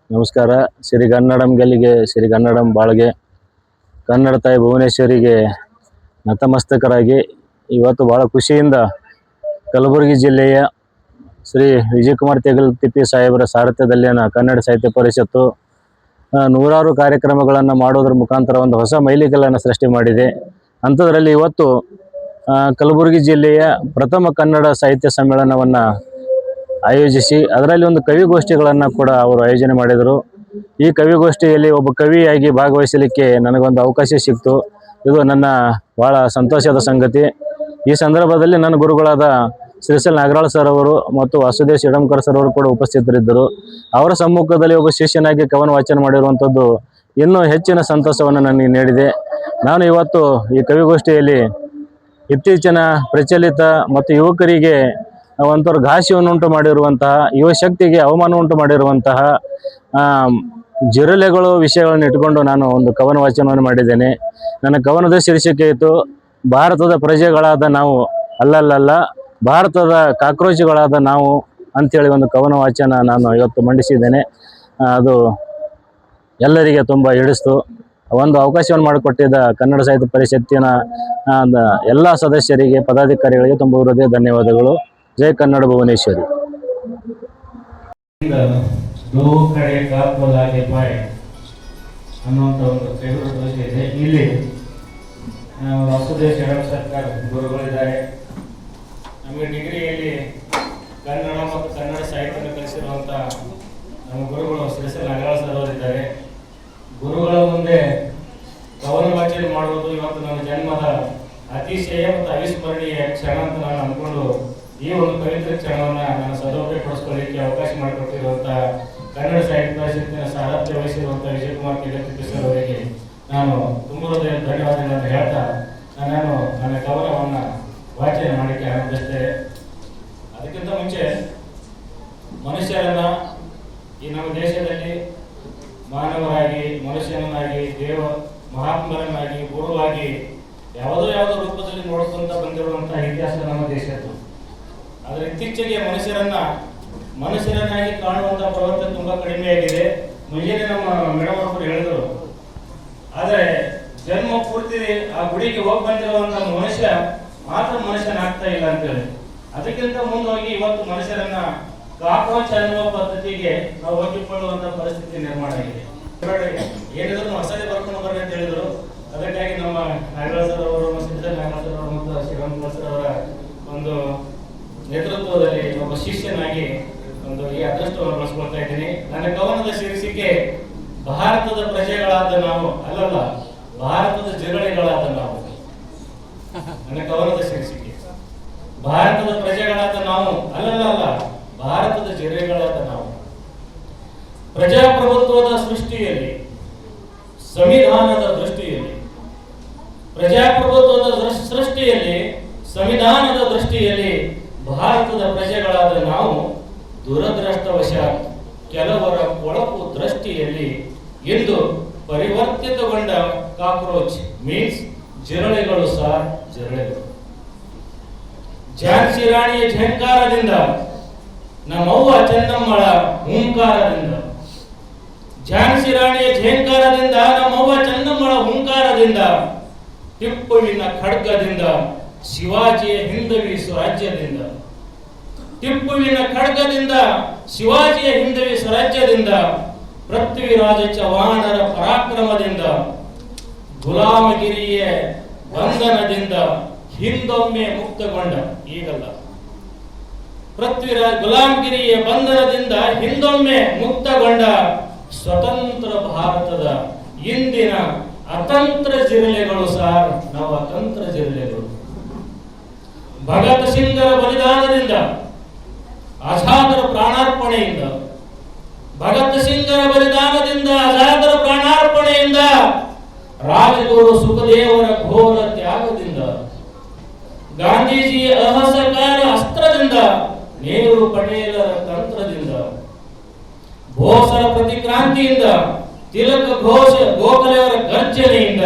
ನಮಸ್ಕಾರ. ಸಿರಿಗನ್ನಡಂ ಗೆಲ್ಲಿಗೆ ಸಿರಿಗನ್ನಡಂ ಬಾಳ್ಗೆ. ಕನ್ನಡ ತಾಯಿ ಭುವನೇಶ್ವರಿಗೆ ನತಮಸ್ತಕರಾಗಿ ಇವತ್ತು ಭಾಳ ಖುಷಿಯಿಂದ ಕಲಬುರಗಿ ಜಿಲ್ಲೆಯ ಶ್ರೀ ವಿಜಯಕುಮಾರ್ ತೆಗಲ್ತಿಪ್ಪಿ ಸಾಹೇಬರ ಸಾರಥ್ಯದಲ್ಲಿನ ಕನ್ನಡ ಸಾಹಿತ್ಯ ಪರಿಷತ್ತು ನೂರಾರು ಕಾರ್ಯಕ್ರಮಗಳನ್ನು ಮಾಡೋದ್ರ ಮುಖಾಂತರ ಒಂದು ಹೊಸ ಮೈಲಿಗಲ್ಲನ್ನು ಸೃಷ್ಟಿ ಮಾಡಿದೆ. ಅಂಥದ್ರಲ್ಲಿ ಇವತ್ತು ಕಲಬುರಗಿ ಜಿಲ್ಲೆಯ ಪ್ರಥಮ ಕನ್ನಡ ಸಾಹಿತ್ಯ ಸಮ್ಮೇಳನವನ್ನು ಆಯೋಜಿಸಿ ಅದರಲ್ಲಿ ಒಂದು ಕವಿಗೋಷ್ಠಿಗಳನ್ನು ಕೂಡ ಅವರು ಆಯೋಜನೆ ಮಾಡಿದರು. ಈ ಕವಿಗೋಷ್ಠಿಯಲ್ಲಿ ಒಬ್ಬ ಕವಿಯಾಗಿ ಭಾಗವಹಿಸಲಿಕ್ಕೆ ನನಗೊಂದು ಅವಕಾಶ ಸಿಕ್ತು. ಇದು ನನ್ನ ಭಾಳ ಸಂತೋಷದ ಸಂಗತಿ. ಈ ಸಂದರ್ಭದಲ್ಲಿ ನನ್ನ ಗುರುಗಳಾದ ಶ್ರೀಸಲ್ ನಾಗರಾಳ್ ಸರ್ ಅವರು ಮತ್ತು ವಾಸುದೇವ್ ಶಿಡಂಕರ್ ಸರ್ ಅವರು ಕೂಡ ಉಪಸ್ಥಿತರಿದ್ದರು. ಅವರ ಸಮ್ಮುಖದಲ್ಲಿ ಒಬ್ಬ ಶಿಷ್ಯನಾಗಿ ಕವನ ವಾಚನ ಮಾಡಿರುವಂಥದ್ದು ಇನ್ನೂ ಹೆಚ್ಚಿನ ಸಂತೋಷವನ್ನು ನನಗೆ ನೀಡಿದೆ. ನಾನು ಇವತ್ತು ಈ ಕವಿಗೋಷ್ಠಿಯಲ್ಲಿ ಇತ್ತೀಚಿನ ಪ್ರಚಲಿತ ಮತ್ತು ಯುವಕರಿಗೆ ಒಂಥರ ಘಾಸಿಯನ್ನುಂಟು ಮಾಡಿರುವಂತಹ, ಯುವ ಶಕ್ತಿಗೆ ಅವಮಾನ ಉಂಟು ಮಾಡಿರುವಂತಹ ಜಿರಲೆಗಳು ವಿಷಯಗಳನ್ನು ಇಟ್ಟುಕೊಂಡು ನಾನು ಒಂದು ಕವನ ವಾಚನವನ್ನು ಮಾಡಿದ್ದೇನೆ. ನನ್ನ ಕವನದ ಶೀರ್ಷಿಕೆ ಇತ್ತು, ಭಾರತದ ಪ್ರಜೆಗಳಾದ ನಾವು ಅಲ್ಲಲ್ಲ ಭಾರತದ ಕಾಕ್ರೋಚ್ಗಳಾದ ನಾವು ಅಂಥೇಳಿ ಒಂದು ಕವನ ವಾಚನ ನಾನು ಇವತ್ತು ಮಂಡಿಸಿದ್ದೇನೆ. ಅದು ಎಲ್ಲರಿಗೆ ತುಂಬ ಹಿಡಿಸ್ತು. ಒಂದು ಅವಕಾಶವನ್ನು ಮಾಡಿಕೊಟ್ಟಿದ್ದ ಕನ್ನಡ ಸಾಹಿತ್ಯ ಪರಿಷತ್ತಿನ ಎಲ್ಲ ಸದಸ್ಯರಿಗೆ, ಪದಾಧಿಕಾರಿಗಳಿಗೆ ತುಂಬ ಹೃದಯ ಧನ್ಯವಾದಗಳು. ಜೈ ಕನ್ನಡ ಭುವನೇಶ್ವರಿ. ಅನ್ನುವಂಥ ಒಂದು ಫೇವರೇಟ್ ಇದೆ. ಇಲ್ಲಿ ವಾಸುದೇವ್ ಸರ್ಕಾರ ಗುರುಗಳಿದ್ದಾರೆ. ನಮಗೆ ಡಿಗ್ರಿಯಲ್ಲಿ ಕನ್ನಡ ಮತ್ತು ಕನ್ನಡ ಸಾಹಿತ್ಯವನ್ನು ಕಲಿಸಿರುವಂಥ ನಮ್ಮ ಗುರುಗಳು ಶ್ರೀಸಲ್ ನಾಗರಾಳ್ ಸರ್ ಅವರಿದ್ದಾರೆ. ಗುರುಗಳ ಮುಂದೆ ಕವನ ವಾಚನ ಮಾಡುವುದು ಇವತ್ತು ನನ್ನ ಜನ್ಮದ ಅತಿಶಯ ಮತ್ತು ಅವಿಸ್ಮರಣೀಯ ಕ್ಷಣ ಅಂತ ನಾನು ಅಂದ್ಕೊಂಡು ಈ ಒಂದು ಪವಿತ್ರ ಕ್ಷಣವನ್ನು ನಾನು ಸದುಪಯೋಗಪಡಿಸ್ಕೊಳ್ಳಿಕ್ಕೆ ಅವಕಾಶ ಮಾಡಿಕೊಟ್ಟಿರುವಂಥ ಕನ್ನಡ ಸಾಹಿತ್ಯ ಪರಿಷತ್ತಿನ ಸಾರಥ್ಯ ವಹಿಸಿರುವಂಥ ವಿಜಯಕುಮಾರ್ ತೆಗಲ್ತಿಪ್ಪಿ ಸರ್ ಅವರಿಗೆ ನಾನು ತುಂಬ ಹೃದಯ ಧನ್ಯವಾದಗಳನ್ನು ಹೇಳ್ತಾ ನಾನು ನನ್ನ ಕವನವನ್ನು ವಾಚನ ಮಾಡಲಿಕ್ಕೆ ಆರಂಭಿಸ್ತೇನೆ. ಅದಕ್ಕಿಂತ ಮುಂಚೆ ಮನುಷ್ಯರನ್ನ ಈ ನಮ್ಮ ದೇಶದಲ್ಲಿ ಮಾನವರಾಗಿ, ಮನುಷ್ಯನನ್ನಾಗಿ, ಮಹಾತ್ಮರನ್ನಾಗಿ, ಗುರುವಾಗಿ ಯಾವುದೋ ರೂಪದಲ್ಲಿ ನೋಡ್ಕೊಂತ ಬಂದಿರುವಂತಹ ಇತಿಹಾಸ ನಮ್ಮ ದೇಶದ್ದು. ಆದರೆ ಇತ್ತೀಚೆಗೆ ಮನುಷ್ಯರನ್ನಾಗಿ ಕಾಣುವಂತಹ ಪ್ರವೃತ್ತಿ ತುಂಬಾ ಕಡಿಮೆಯಾಗಿದೆ. ಮುಂಜಾನೆ ನಮ್ಮ ಮೇಡಮ್ ಅವರು ಹೇಳಿದ್ರು, ಆದರೆ ಜನ್ಮ ಪೂರ್ತಿ ಆ ಗುಡಿಗೆ ಹೋಗಿ ಬಂದಿರುವಂತಹ ಮನುಷ್ಯ ಮಾತ್ರ ಮನುಷ್ಯನಾಗ್ತಾ ಇಲ್ಲ ಅಂತೇಳಿ. ಅದಕ್ಕಿಂತ ಮುಂದೋಗಿ ಇವತ್ತು ಮನುಷ್ಯರನ್ನ ಕಾಕ್ರೋಚ್ ಅನ್ನುವ ಪದ್ಧತಿಗೆ ನಾವು ಒಗ್ಗಿಕೊಳ್ಳುವಂತ ಪರಿಸ್ಥಿತಿ ನಿರ್ಮಾಣ ಆಗಿದೆ. ಏನಿದ್ರು ಹೊಸದೇ ಬರ್ಕೊಂಡು ಬರ್ರಿ ಅಂತ ಹೇಳಿದ್ರು. ಅದಕ್ಕಾಗಿ ನಮ್ಮ ನಾಗರಾಜ್ ಸರ್ ಅವರು, ಶ್ರೀಧರ್ ನಾಗರಾಜ್ ಸರ್ ಅವರು ಮತ್ತು ಶ್ರೀರಾಮ್ ಸರ್ ಅವರ ಒಂದು ನೇತೃತ್ವದಲ್ಲಿ ಒಬ್ಬ ಶಿಷ್ಯನಾಗಿ ಒಂದು ಈ ಅದೃಷ್ಟವನ್ನು ಬಳಸ್ಕೊಳ್ತಾ ಇದ್ದೀನಿ. ನನ್ನ ಕವನದ ಶೀರ್ಷಿಕೆ ಭಾರತದ ಪ್ರಜೆಗಳಾದ ನಾವು ಅಲ್ಲಲ್ಲ ಭಾರತದ ಜಿರಳೆಗಳಾದ ನಾವು. ನನ್ನ ಕವನದ ಶೀರ್ಷಿಕೆ ಭಾರತದ ಪ್ರಜೆಗಳಾದ ನಾವು ಅಲ್ಲಲ್ಲ ಭಾರತದ ಜಿರಳೆಗಳಾದ ನಾವು. ಪ್ರಜಾಪ್ರಭುತ್ವದ ಸೃಷ್ಟಿಯಲ್ಲಿ, ಸಂವಿಧಾನದ ದೃಷ್ಟಿಯಲ್ಲಿ, ಸಂವಿಧಾನದ ದೃಷ್ಟಿಯಲ್ಲಿ ಭಾರತದ ಪ್ರಜೆಗಳಾದ ನಾವು ದುರದೃಷ್ಟವಶಾತ್ ಕೆಲವರ ಕೊಳಕು ದೃಷ್ಟಿಯಲ್ಲಿ ಇಂದು ಪರಿವರ್ತಿತಗೊಂಡ ಕಾಕ್ರೋಚ್ ಮೀನ್ಸ್ ಜಿರಳೆಗಳು ಸಹ ಜಿರಳೆಗಳು. ಝಾನ್ಸಿ ರಾಣಿಯ ಝಂಕಾರದಿಂದ, ನಮ್ಮವ್ವ ಚೆನ್ನಮ್ಮಳ ಹುಂಕಾರದಿಂದ, ಝಾನ್ಸಿ ರಾಣಿಯ ಝೇಂಕಾರದಿಂದ, ನಮ್ಮವ್ವ ಚೆನ್ನಮ್ಮಳ ಹುಂಕಾರದಿಂದ, ಟಿಪ್ಪುವಿನ ಖಡ್ಗದಿಂದ, ಶಿವಾಜಿಯ ಹಿಂದವಿ ಸ್ವರಾಜ್ಯದಿಂದ, ಟಿಪ್ಪುವಿನ ಖಡ್ಗದಿಂದ, ಶಿವಾಜಿಯ ಹಿಂದವಿ ಸ್ವರಾಜ್ಯದಿಂದ, ಪೃಥ್ವಿರಾಜ ಚವ್ಹಾಣರ ಪರಾಕ್ರಮದಿಂದ, ಗುಲಾಮಗಿರಿಯ ಬಂಧನದಿಂದ ಹಿಂದೊಮ್ಮೆ ಮುಕ್ತಗೊಂಡ, ಈಗಲ್ಲ, ಗುಲಾಮಗಿರಿಯ ಬಂಧನದಿಂದ ಹಿಂದೊಮ್ಮೆ ಮುಕ್ತಗೊಂಡ ಸ್ವತಂತ್ರ ಭಾರತದ ಇಂದಿನ ಅತಂತ್ರ ಜಿರಳೆಗಳು ಸಾರ್ ನಾವು ಅತಂತ್ರ ಜಿರಳೆಗಳು. ಭಗತ್ ಸಿಂಗರ ಬಲಿದಾನದಿಂದ, ಆಜಾದರ ಪ್ರಾಣಾರ್ಪಣೆಯಿಂದ, ಭಗತ್ ಸಿಂಗರ ಬಲಿದಾನದಿಂದ, ಆಜಾದರ ಪ್ರಾಣಾರ್ಪಣೆಯಿಂದ, ರಾಜಗುರು ಸುಖದೇವರ ಘೋರ ತ್ಯಾಗದಿಂದ, ಗಾಂಧೀಜಿಯ ಅಸಹಕಾರ ಅಸ್ತ್ರದಿಂದ, ನೆಹರು ಪಟೇಲರ ತಂತ್ರದಿಂದ, ಬೋಸರ ಪ್ರತಿಕ್ರಾಂತಿಯಿಂದ, ತಿಲಕ ಘೋಷ ಗೋಖಲೆಯವರ ಗರ್ಜನೆಯಿಂದ,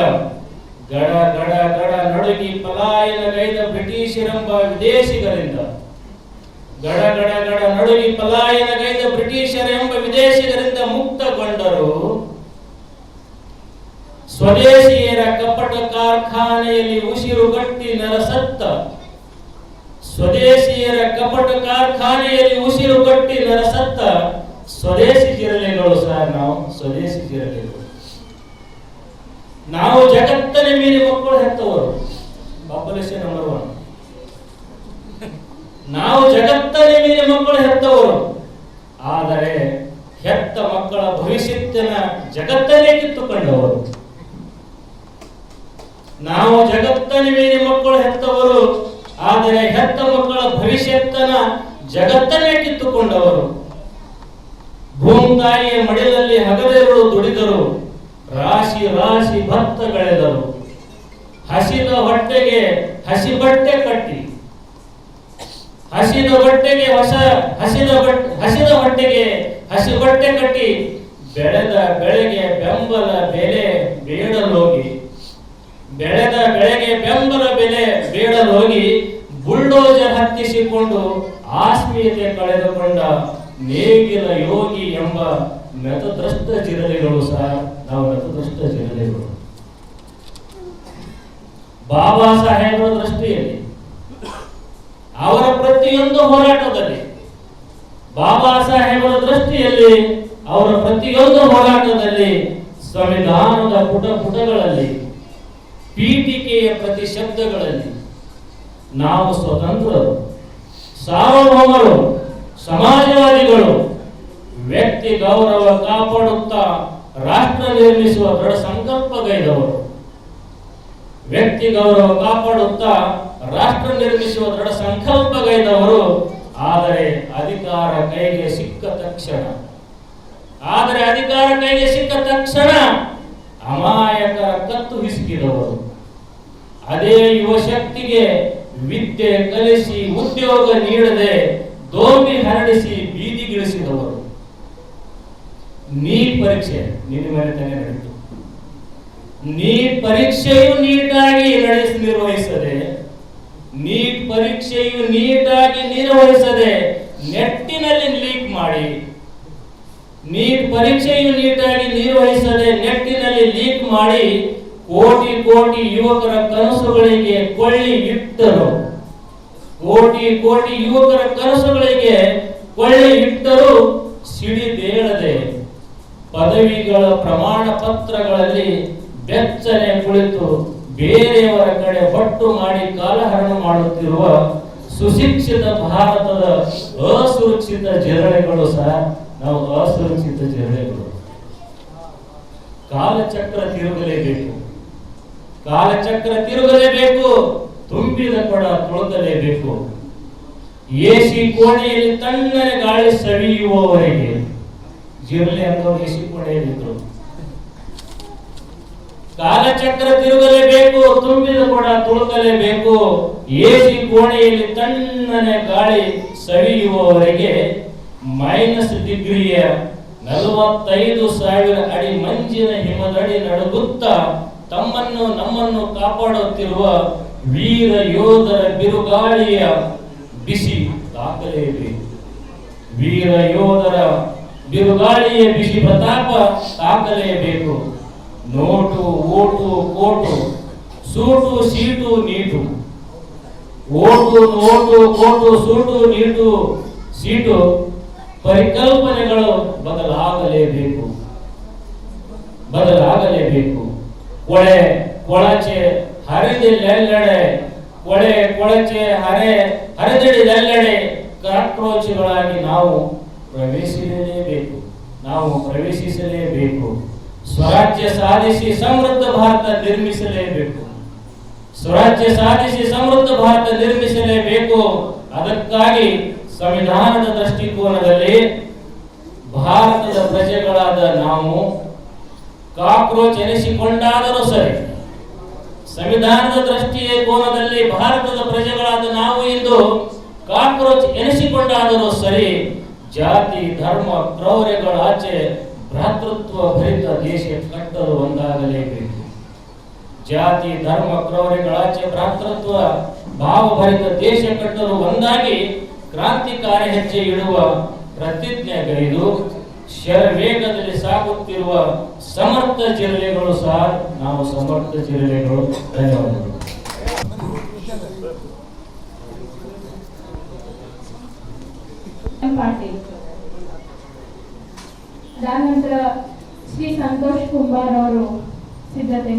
ಗಡ ಗಡ ಗಡ ನಡುಗಿ ಪಲಾಯನಗೈದ ಬ್ರಿಟಿಷರೆಂಬ ವಿದೇಶಿಗರಿಂದ, ಗಡ ಗಡ ಗಡ ನಡುಗಿ ಪಲಾಯನಗೈದ ಬ್ರಿಟಿಷರೆಂಬ ವಿದೇಶಿಗರಿಂದ ಮುಕ್ತಗೊಂಡರು. ಸ್ವದೇಶಿಯರ ಕಪಟ ಕಾರ್ಖಾನೆಯಲ್ಲಿ ಉಸಿರುಗಟ್ಟಿ ನರಸತ್ತ, ಸ್ವದೇಶಿಯರ ಕಪಟ ಕಾರ್ಖಾನೆಯಲ್ಲಿ ಉಸಿರುಗಟ್ಟಿ ನರಸತ್ತ ಸ್ವದೇಶಿ ಜಿರಳೆಗಳು ಸರ್. ನಾವು ಸ್ವದೇಶಿ ಜಿರಳೆಗಳು. ನಾವು ಜಗತ್ತನ್ನೇ ಮೀರಿ ಮಕ್ಕಳು ಹೆತ್ತವರು. Population number 1. ನಾವು ಜಗತ್ತನ್ನೇ ಮೀರಿ ಮಕ್ಕಳು ಹೆತ್ತವರು. ಆದರೆ ಹೆತ್ತ ಮಕ್ಕಳ ಭವಿಷ್ಯತ್ತಿನ ಜಗತ್ತನ್ನೇ ಕಿತ್ತುಕೊಂಡವರು. ನಾವು ಜಗತ್ತನ್ನೇ ಮೀರಿ ಮಕ್ಕಳು ಹೆತ್ತವರು, ಆದರೆ ಹೆತ್ತ ಮಕ್ಕಳ ಭವಿಷ್ಯತ್ತನ ಜಗತ್ತನ್ನೇ ಕಿತ್ತುಕೊಂಡವರು. ಭೂಮಿತಾಯಿಯ ಮಡಿಲಲ್ಲಿ ಹಗಲಿರುಳು ದುಡಿದರು, ರಾಶಿ ರಾಶಿ ಭತ್ತ ಬೆಳೆದರು. ಹಸಿದ ಹೊಟ್ಟೆಗೆ ಹಸಿ ಬಟ್ಟೆ ಕಟ್ಟಿ, ಹಸಿದ ಹೊಟ್ಟೆಗೆ ಹಸಿ ಬಟ್ಟೆ ಕಟ್ಟಿ ಬೆಳೆದ ಬೆಳೆಗೆ ಬೆಂಬಲ ಬೆಲೆ ಬೇಡಲೋಗಿ, ಬೆಳೆದ ಬೆಳೆಗೆ ಬೆಂಬಲ ಬೆಲೆ ಬೇಡಲೋಗಿ ಬುಲ್ಡೋಜರ್ ಹತ್ತಿಸಿಕೊಂಡು ಆಸ್ಮಿಯತೆ ಕಳೆದುಕೊಂಡ ನೇಗಿಲ ಯೋಗಿ ಎಂಬ ಮೆತದೃಷ್ಟ ಜಿರಳೆಗಳು ಸಹ. ನಾವು ಮೆತದೃಷ್ಟ ಜಿರಳೆಗಳು. ಬಾಬಾ ಸಾಹೇಬರ ದೃಷ್ಟಿಯಲ್ಲಿ, ಅವರ ಪ್ರತಿಯೊಂದು ಹೋರಾಟದಲ್ಲಿ, ಬಾಬಾ ಸಾಹೇಬರ ದೃಷ್ಟಿಯಲ್ಲಿ, ಅವರ ಪ್ರತಿಯೊಂದು ಹೋರಾಟದಲ್ಲಿ, ಸಂವಿಧಾನದ ಪುಟಗಳಲ್ಲಿ, ಪೀಠಿಕೆಯ ಪ್ರತಿ ಶಬ್ದಗಳಲ್ಲಿ ನಾವು ಸ್ವತಂತ್ರರು, ಸಾರ್ವಭೌಮರು, ಸಮಾಜವಾದಿಗಳು, ವ್ಯಕ್ತಿ ಗೌರವ ಕಾಪಾಡುತ್ತಾ ರಾಷ್ಟ್ರ ನಿರ್ಮಿಸುವ ದೃಢ ಸಂಕಲ್ಪಗೈದವರು, ವ್ಯಕ್ತಿ ಗೌರವ ಕಾಪಾಡುತ್ತಾ ರಾಷ್ಟ್ರ ನಿರ್ಮಿಸುವ ದೃಢ ಸಂಕಲ್ಪಗೈದವರು. ಆದರೆ ಅಧಿಕಾರ ಕೈಗೆ ಸಿಕ್ಕ ತಕ್ಷಣ ಅಮಾಯಕರ ಕತ್ತು ಹಿಸುಕಿದವರು. ಅದೇ ಯುವ ಶಕ್ತಿಗೆ ವಿದ್ಯೆ ಕಲಿಸಿ ಉದ್ಯೋಗ ನೀಡದೆ ದೋಂಬಿ ಹರಡಿಸಿ ಬೀದಿಗಿಳಿಸಿದವರು. ನೀಟ್ ಪರೀಕ್ಷೆ ನಿನ್ನ ಮೇಲೆ ತಾನೇ ನಡೆಯಿತು. ನೀಟ್ ಪರೀಕ್ಷೆಯು ನೀಟಾಗಿ ನಿರ್ವಹಿಸದೆ ನೆಟ್ಟಿನಲ್ಲಿ ಲೀಕ್ ಮಾಡಿ, ಕೋಟಿ ಕೋಟಿ ಯುವಕರ ಕನಸುಗಳಿಗೆ ಕೊಳ್ಳಿ ಇಟ್ಟರು. ಸಿಡಿದೇಳದೆ ಪದವಿಗಳ ಪ್ರಮಾಣ ಪತ್ರಗಳಲ್ಲಿ ಬೆಚ್ಚನೆ ಕುಳಿತು ಬೇರೆಯವರ ಕಡೆ ಬಟ್ಟು ಮಾಡಿ ಕಾಲಹರಣ ಮಾಡುತ್ತಿರುವ ಸುಶಿಕ್ಷಿತ ಭಾರತದ ಅಸುರಕ್ಷಿತ ಜಿರಳೆಗಳು ಸಹ. ನಾವು ಅಸುರಕ್ಷಿತ ಜಿರಳೆಗಳು. ಕಾಲಚಕ್ರ ತಿರುಗಲೇಬೇಕು, ತುಂಬಿದ ಕೊಡ ತುಳುಕಲೇಬೇಕು. ಎಸಿ ಕೋಣೆಯಲ್ಲಿ ತಣ್ಣನೆ ಗಾಳಿ ಸವಿಯುವವರೆಗೆ, ಜಿರಳೆ ಅಂತವ್ರು ಎಸಿ ಕೋಣೆಯಲ್ಲಿದ್ರು. ಕಾಲಚಕ್ರ ತಿರುಗಲೇಬೇಕು, ತುಂಬಿದ ಕೊಡ ತುಳುಕಲೇಬೇಕು. ಎಸಿ ಕೋಣೆಯಲ್ಲಿ ತಣ್ಣನೆ ಗಾಳಿ ಸವಿಯುವವರೆಗೆ ಮೈನಸ್ ಡಿಗ್ರಿಯ 45,000 ಅಡಿ ಮಂಜಿನ ಹಿಮದಡಿ ನಡುಗುತ್ತಾ ತಮ್ಮನ್ನು ನಮ್ಮನ್ನು ಕಾಪಾಡುತ್ತಿರುವ ವೀರ ಯೋಧರ ಬಿರುಗಾಳಿಯ ಬಿಸಿ ತಾಕಲೇಬೇಕು. ವೀರ ಯೋಧರ ಬಿರುಗಾಳಿಯ ಬಿಸಿ ಪ್ರತಾಪ ತಾಕಲೇಬೇಕು. Note vote coat suit seat neat, vote note coat suit neat seat ಪರಿಕಲ್ಪನೆಗಳು ಬದಲಾಗಲೇಬೇಕು. ಕೊಳೆ ಕೊಳಚೆ ಹರಿದಿಲ್ಲೆಲ್ಲೆಡೆ, ಹರಿದಿಡಿದೆಲ್ಲೆಡೆ ಕಾಕ್ರೋಚ್ಗಳಾಗಿ ನಾವು ಪ್ರವೇಶಿಸಲೇಬೇಕು. ಸ್ವರಾಜ್ಯ ಸಾಧಿಸಿ ಸಮೃದ್ಧ ಭಾರತ ನಿರ್ಮಿಸಲೇಬೇಕು. ಅದಕ್ಕಾಗಿ ಸಂವಿಧಾನದ ದೃಷ್ಟಿಕೋನದಲ್ಲಿ ಭಾರತದ ಪ್ರಜೆಗಳಾದ ನಾವು ಕಾಕ್ರೋಚ್ ಎನಿಸಿಕೊಂಡಾದರೂ ಸರಿ, ಸಂವಿಧಾನದ ದೃಷ್ಟಿಕೋನದಲ್ಲಿ ಭಾರತದ ಪ್ರಜೆಗಳಾದ ನಾವು ಇಂದು ಕಾಕ್ರೋಚ್ ಎನಿಸಿಕೊಂಡಾದರೂ ಸರಿ, ಜಾತಿ ಧರ್ಮ ಕ್ರೌರ್ಯಗಳಾಚೆ ಭ್ರಾತೃತ್ವ ಭರಿತ ದೇಶ ಕಟ್ಟಲು ಒಂದಾಗಲೇಬೇಕು. ಜಾತಿ ಧರ್ಮ ಕ್ರೌರ್ಯಗಳಾಚೆ ಭ್ರಾತೃತ್ವ ಭಾವಭರಿತ ದೇಶ ಕಟ್ಟಲು ಒಂದಾಗಿ ಕ್ರಾಂತಿಕಾರಿ ಹೆಜ್ಜೆ ಇಡುವ ಪ್ರತಿಜ್ಞೆಗೈದು ಶರವೇಗದಲ್ಲಿ ಸಾಗುತ್ತಿರುವ ಸಮರ್ಥ ಜಿಲ್ಲೆಗಳು ಸರ್. ನಾವು ಸಮರ್ಥ ಜಿಲ್ಲೆಗಳು. ಧನ್ಯವಾದಗಳು. ಪಾಟೀಲ್, ಅದಾದ ನಂತರ ಶ್ರೀ ಸಂತೋಷ್ ಕುಂಬಾರ್ ಅವರು ಸಿದ್ಧತೆ